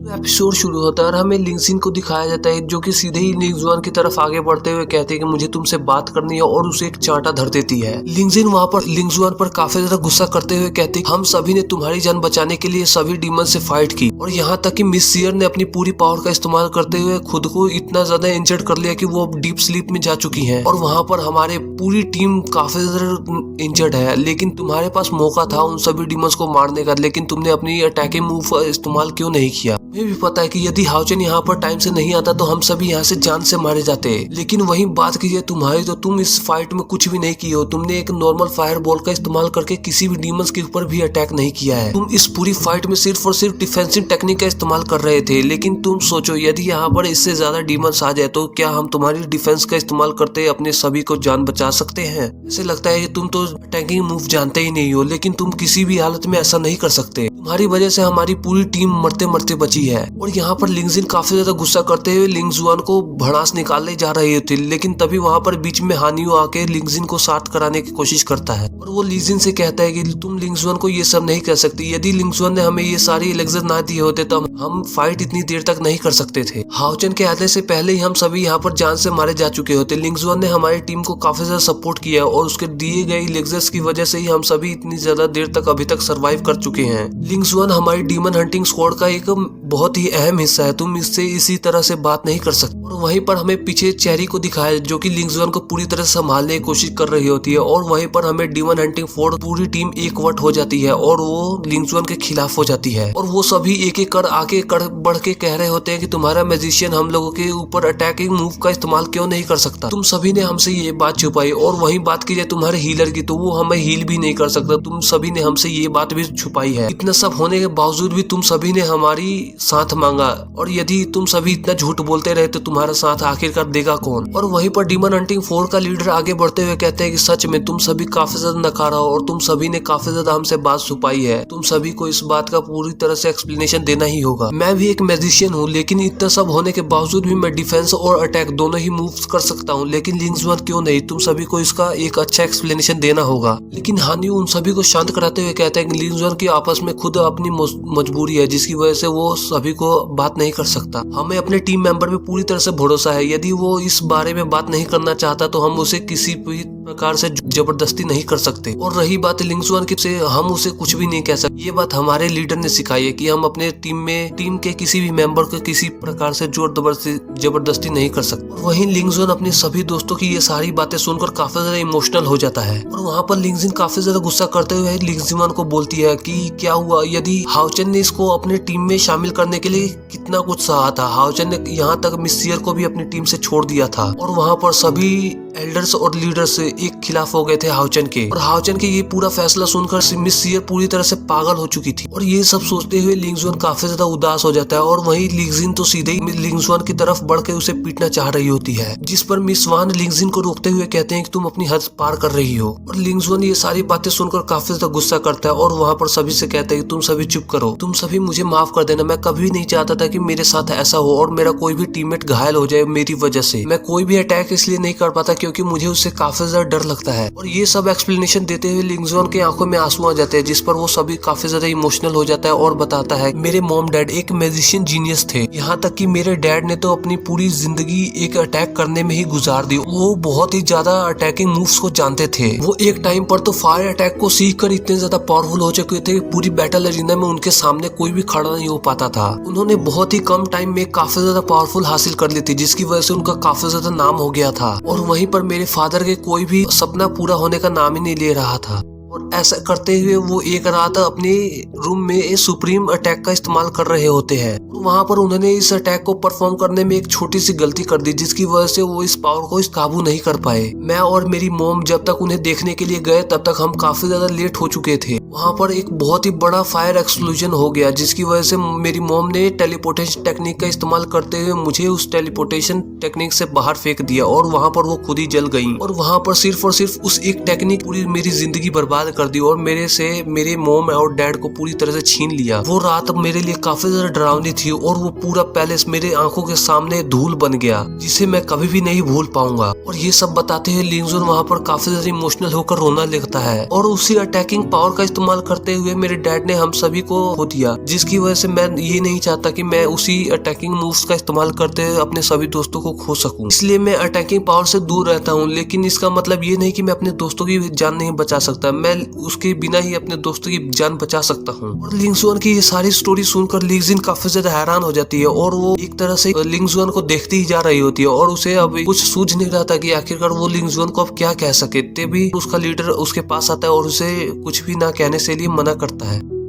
Episode शुरू होता है और हमें लिंगजिन को दिखाया जाता है जो कि सीधे ही लिंगजुआन की तरफ आगे बढ़ते हुए कहते हैं कि मुझे तुमसे बात करनी है और उसे एक चांटा धर देती है। लिंगजिन वहाँ पर लिंगजुआन पर काफी ज्यादा गुस्सा करते हुए कहते हैं हम सभी ने तुम्हारी जान बचाने के लिए सभी डीमन से फाइट की और यहाँ तक कि मिस सियर ने अपनी पूरी पावर का इस्तेमाल करते हुए खुद को इतना ज्यादा इंजर्ड कर लिया कि वो अब डीप स्लीप में जा चुकी है और वहाँ पर हमारे पूरी टीम काफी ज्यादा इंजर्ड है। लेकिन तुम्हारे पास मौका था उन सभी डीमंस को मारने का, लेकिन तुमने अपनी अटैकिंग मूव का इस्तेमाल क्यों नहीं किया। मुझे भी पता है कि यदि हाउचेन यहाँ पर टाइम से नहीं आता तो हम सभी यहाँ से जान से मारे जाते, लेकिन वही बात कीजिए तुम्हारी तो तुम इस फाइट में कुछ भी नहीं किए हो। तुमने एक नॉर्मल फायर बॉल का इस्तेमाल करके किसी भी डीमंस के ऊपर भी अटैक नहीं किया है। तुम इस पूरी फाइट में सिर्फ और सिर्फ डिफेंसिव टेक्निक का इस्तेमाल कर रहे थे। लेकिन तुम सोचो यदि यहाँ पर इससे ज्यादा डीमंस आ जाए तो क्या हम तुम्हारी डिफेंस का इस्तेमाल करते अपने सभी को जान बचा सकते हैं। ऐसे लगता है कि तुम तो अटैकिंग मूव जानते ही नहीं हो, लेकिन तुम किसी भी हालत में ऐसा नहीं कर सकते। तुम्हारी वजह से हमारी पूरी टीम मरते मरते बची है। और यहाँ पर लिंगजिन काफी ज्यादा गुस्सा करते हुए लिंगजुआन को भड़ास निकालने जा रही थी, लेकिन तभी वहाँ पर बीच में हानियो आके लिंगजिन को शांत कराने की कोशिश करता है और वो लिंगजिन से कहता है कि तुम लिंगजुआन को ये सब नहीं कर सकती। यदि लिंगजुआन ने हमें ये सारे एलेक्सर ना दिए होते तो हम फाइट इतनी देर तक नहीं कर सकते थे। हाउचेन के आने से पहले ही हम सभी यहाँ पर जान से मारे जा चुके होते। लिंगजुआन ने हमारी टीम को काफी ज्यादा सपोर्ट किया और उसके दिए गए एलेक्सर्स की वजह से ही हम सभी इतनी ज्यादा देर तक अभी तक सरवाइव कर चुके हैं। लिंगजुआन हमारी डीमन हंटिंग स्क्वाड का एक बहुत ही अहम हिस्सा है, तुम इससे इसी तरह से बात नहीं कर सकते। और वहीं पर हमें पीछे चेरी को दिखाया जो कि लिंगजुआन को पूरी तरह से संभालने की कोशिश कर रही होती है और वहीं पर हमें डीमन हंटिंग फोर्स पूरी टीम एकवट हो जाती है और वो लिंगजुआन के खिलाफ हो जाती है और वो सभी एक एक कर आगे बढ़ के कह रहे होते हैं कि तुम्हारा मैजिशियन हम लोगों के ऊपर अटैकिंग मूव का इस्तेमाल क्यों नहीं कर सकता। तुम सभी ने हमसे ये बात छुपाई और वहीं बात की जाए तुम्हारे हीलर की तो वो हमें हील भी नहीं कर सकता। तुम सभी ने हमसे ये बात भी छुपाई है। इतना सब होने के बावजूद भी तुम सभी ने हमारी साथ मांगा और यदि तुम सभी इतना झूठ बोलते रहे तो तुम्हारा साथ आखिरकार देगा कौन। और वहीं पर डीमन हंटिंग फोर का लीडर आगे बढ़ते हुए कहते हैं कि सच में तुम सभी काफी ज्यादा नकारा हो और तुम सभी ने काफी ज्यादा हमसे बात छुपाई है। तुम सभी को इस बात का पूरी तरह से एक्सप्लेनेशन देना ही होगा। मैं भी एक मैजिशियन हूँ, लेकिन इतना सब होने के बावजूद भी मैं डिफेंस और अटैक दोनों ही मूव्स कर सकता हूँ, लेकिन लिंगजुआन क्यों नहीं। तुम सभी को इसका एक अच्छा एक्सप्लेनेशन देना होगा। लेकिन हानियो उन सभी को शांत कराते हुए कहते हैं कि लिंगजुआन की आपस में खुद अपनी मजबूरी है जिसकी वजह से वो सभी को बात नहीं कर सकता। हमें अपने टीम मेंबर पे पूरी तरह से भरोसा है। यदि वो इस बारे में बात नहीं करना चाहता तो हम उसे किसी भी प्रकार से जबरदस्ती नहीं कर सकते। और रही बात लिंगजुआन की से हम उसे कुछ भी नहीं कह सकते। ये बात हमारे लीडर ने सिखाई है कि हम अपने टीम के किसी भी मेंबर को किसी प्रकार से जबरदस्ती नहीं कर सकते। वहीं लिंगजुआन अपने सभी दोस्तों की ये सारी बातें सुनकर काफी ज्यादा इमोशनल हो जाता है और वहाँ पर लिंगजिन काफी ज्यादा गुस्सा करते हुए लिंगजुआन को बोलती है कि क्या हुआ यदि हाउचेन ने इसको अपने टीम में शामिल करने के लिए कितना कुछ सहा था। हाउचेन ने यहाँ तक मिस सियर को भी अपनी टीम से छोड़ दिया था और वहाँ पर सभी एल्डर्स और लीडर्स एक खिलाफ हो गए थे हाउचेन के। और हाउचेन के ये पूरा फैसला सुनकर मिस सियर पूरी तरह से पागल हो चुकी थी और ये सब सोचते हुए लिंगजुआन काफी ज्यादा उदास हो जाता है और वहीं लिंगजिन तो सीधे ही लिंगजुआन की तरफ बढ़ के उसे पीटना चाह रही होती है, जिस पर मिस वान लिंगजिन को रोकते हुए कहते हैं कि तुम अपनी हद पार कर रही हो। और लिंगजुआन ये सारी बातें सुनकर काफी ज्यादा गुस्सा करता है और वहाँ पर सभी से कहता है कि तुम सभी चुप करो, तुम सभी मुझे माफ कर देना। मैं कभी नहीं चाहता था कि मेरे साथ ऐसा हो और मेरा कोई भी टीममेट घायल हो जाए मेरी वजह से। मैं कोई भी अटैक इसलिए नहीं कर पाता क्योंकि मुझे उससे काफी ज्यादा डर लगता है। और ये सब एक्सप्लेनेशन देते हुए लिंगजुआन की आंखों में आंसू आ जाते हैं, जिस पर वो सभी काफी ज्यादा इमोशनल हो जाता है और बताता है मेरे मॉम डैड एक मैजिशियन जीनियस थे, यहाँ तक कि मेरे डैड ने तो अपनी पूरी जिंदगी एक अटैक करने में ही गुजार दी। वो बहुत ही ज्यादा अटैकिंग मूव्स को जानते थे। वो एक टाइम पर तो फायर अटैक को सीख कर इतने ज्यादा पावरफुल हो चुके थे कि पूरी बैटल अरीना में उनके सामने कोई भी खड़ा नहीं हो पाता था। उन्होंने बहुत ही कम टाइम में काफी ज्यादा पावरफुल हासिल कर ली थी, जिसकी वजह से उनका काफी ज्यादा नाम हो गया था। और वहीं पर मेरे फादर के कोई भी सपना पूरा होने का नाम ही नहीं ले रहा था और ऐसा करते हुए वो एक रात अपने रूम में सुप्रीम अटैक का इस्तेमाल कर रहे होते हैं। वहां पर उन्होंने इस अटैक को परफॉर्म करने में एक छोटी सी गलती कर दी, जिसकी वजह से वो इस पावर को काबू नहीं कर पाए। मैं और मेरी मॉम जब तक उन्हें देखने के लिए गए तब तक हम काफी ज्यादा लेट हो चुके थे। वहां पर एक बहुत ही बड़ा फायर एक्सप्लोजन हो गया, जिसकी वजह से मेरी मॉम ने टेलीपोर्टेशन टेक्निक का इस्तेमाल करते हुए मुझे उस टेलीपोर्टेशन टेक्निक से बाहर फेंक दिया और वहां पर वो खुद ही जल गई। और वहां पर सिर्फ और सिर्फ उस एक टेक्निक पूरी मेरी जिंदगी बर्बाद बर्बाद कर दी और मेरे मॉम और डैड को पूरी तरह से छीन लिया। वो रात मेरे लिए काफी ज्यादा डरावनी थी और वो पूरा पैलेस मेरे आंखों के सामने धूल बन गया, जिसे मैं कभी भी नहीं भूल पाऊंगा। और ये सब बताते हुए लिंगजुन वहाँ पर काफी ज्यादा इमोशनल होकर रोना लगता है और उसी अटैकिंग पावर का इस्तेमाल करते हुए मेरे डैड ने हम सभी को खो दिया, जिसकी वजह से मैं ये नहीं चाहता कि मैं उसी अटैकिंग मूव्स का इस्तेमाल करते हुए अपने सभी दोस्तों को खो सकूं। इसलिए मैं अटैकिंग पावर से दूर रहता हूँ, लेकिन इसका मतलब ये नहीं कि मैं अपने दोस्तों की जान नहीं बचा सकता। मैं उसके बिना ही अपने दोस्तों की जान बचा सकता हूँ। और लिंगजुन की ये सारी स्टोरी सुनकर ली जिन काफी ज्यादा हैरान हो जाती है और वो एक तरह से लिंगजुन को देखती ही जा रही होती है और उसे अब कुछ सूझ नहीं रहा था कि आखिरकार वो लिंगजुन को अब क्या कह सके। तभी उसका लीडर उसके पास आता है और उसे कुछ भी ना कहने से लिए मना करता है।